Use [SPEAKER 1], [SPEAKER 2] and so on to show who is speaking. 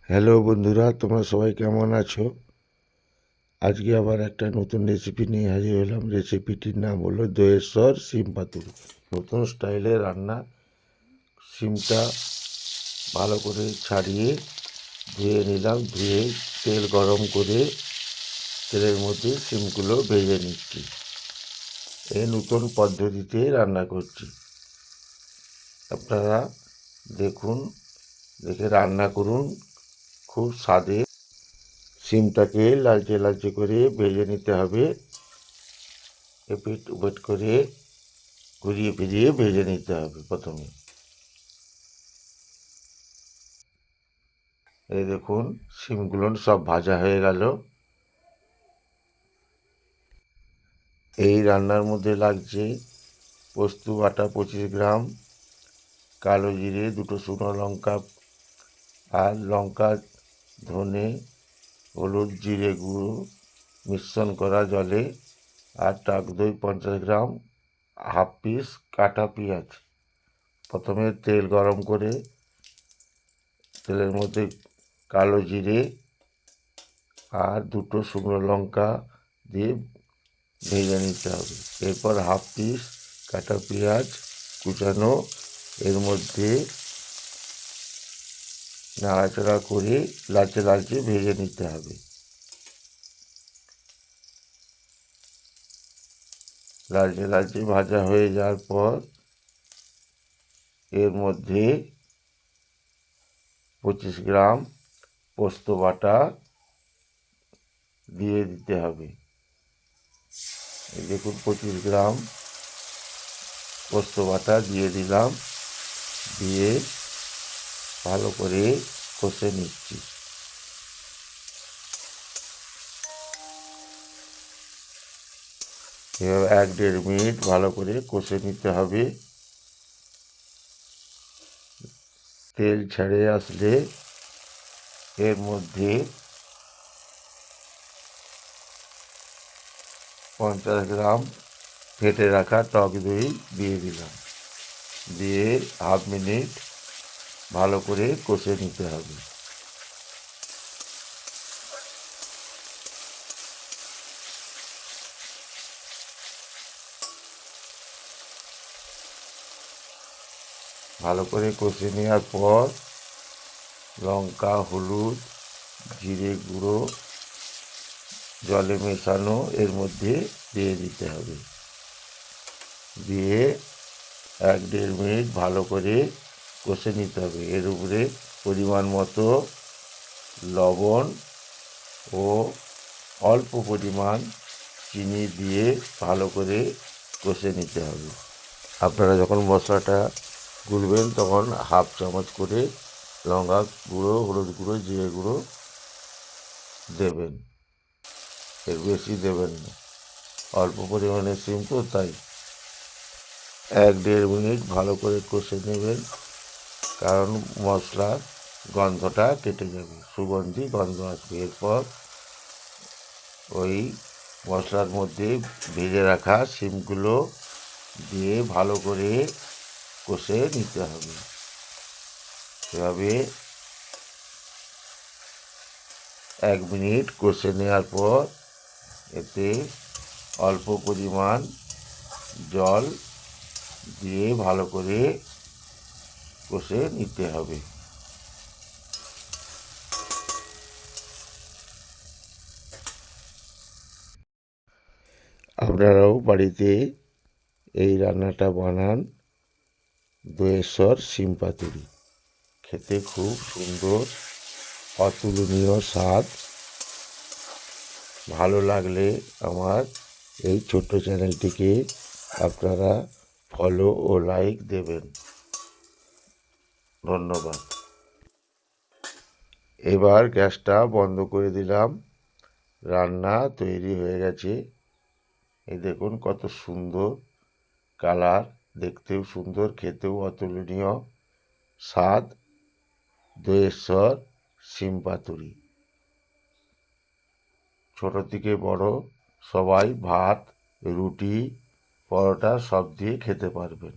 [SPEAKER 1] Hello বন্ধুরা, তোমরা সবাই কেমন আছো? আজকে আবার একটা নতুন রেসিপি নিয়ে হাজির হলাম। রেসিপিটির নাম হলো দহেশ্বর শিম পাতুরি। নতুন স্টাইলে রান্না। শিমটা ভালো করে ছাড়িয়ে ধুয়ে নিলাম। ধুয়ে তেল গরম করে তেলের মধ্যে শিমগুলো ভেজে নিচ্ছি। এই নতুন পদ্ধতিতে রান্না করছি। আপনারা দেখুন, দেখে রান্না করুন, খুব স্বাদে। শিমটাকে লালচে লালচে করে ভেজে নিতে হবে। এপিট ওপিট করে ঘুরিয়ে ফিরিয়ে ভেজে নিতে হবে প্রথমে। এই দেখুন, শিমগুলো সব ভাজা হয়ে গেল। এই রান্নার মধ্যে লাগছে পোস্ত বাটা 25 গ্রাম, কালো জিরে, 2 শুকনো লঙ্কা, আর লঙ্কা, ধনে, হলুদ, জিরে গুঁড়ো মিশ্রণ করা জলে, আর টক দই 50 গ্রাম, হাফ পিস কাটা পেঁয়াজ। প্রথমে তেল গরম করে তেলের মধ্যে কালো জিরে আর 2 শুকনো লঙ্কা দিয়ে ভেজে নিতে হবে। এরপর হাফ পিস কাটা পেঁয়াজ কুচানো এর মধ্যে নাড়াচাড়া করে লালচে লালচে ভেজে নিতে হবে। লালচে লালচে ভাজা হয়ে যাওয়ার পর এর মধ্যে 25 গ্রাম পোস্ত বাটা দিয়ে দিতে হবে। এই দেখুন, 25 গ্রাম পোস্ত বাটা দিয়ে দিলাম। দিয়ে ভালো করে কষে নিচ্ছি। এভাবে 1-1.5 মিনিট ভালো করে কষে নিতে হবে। তেল ছেড়ে আসলে এর মধ্যে 50 গ্রাম ফেটে রাখা টক দই দিয়ে দিলাম। দিয়ে হাফ মিনিট ভালো করে কষে নিতে হবে। ভালো করে কষে নেওয়ার পর লঙ্কা, হলুদ, জিরে গুঁড়ো জলে মেশানো এর মধ্যে দিয়ে দিতে হবে। দিয়ে 1-1.5 মিনিট ভালো করে কষে নিতে হবে। এর উপরে পরিমাণ মতো লবণ ও অল্প পরিমাণ চিনি দিয়ে ভালো করে কষে নিতে হবে। আপনারা যখন মশলাটা গুলবেন তখন হাফ চামচ করে লঙ্কা গুঁড়ো, হলুদ গুঁড়ো, জিরে গুঁড়ো দেবেন। এর বেশি দেবেন না, অল্প পরিমাণে শিম তো তাই। 1-1.5 মিনিট ভালো করে কষে নেবেন, কারণ মশলার গন্ধটা কেটে যাবে, সুগন্ধি গন্ধ আসবে। এরপর ওই মশলার মধ্যে ভেজে রাখা শিমগুলো দিয়ে ভালো করে কষে নিতে হবে। এভাবে 1 মিনিট কষে নেওয়ার পর এতে অল্প পরিমাণ জল দিয়ে ভালো করে কষে নিতে হবে। আপনারাও বাড়িতে এই রান্নাটা বানান, দহেশ্বর শিম পাতুরি। খেতে খুব সুন্দর, অতুলনীয় স্বাদ। ভালো লাগলে আমার এই ছোট্ট চ্যানেলটিকে আপনারা ফলো ও লাইক দেবেন। ধন্যবাদ। এবার গ্যাসটা বন্ধ করে দিলাম। রান্না তৈরি হয়ে গেছে। এই দেখুন কত সুন্দর কালার, দেখতেও সুন্দর, খেতেও অতুলনীয় স্বাদ। দহেশ্বর শিম পাতুরি ছোট থেকে বড় সবাই ভাত, রুটি, পরোটা সব দিয়ে খেতে পারবেন।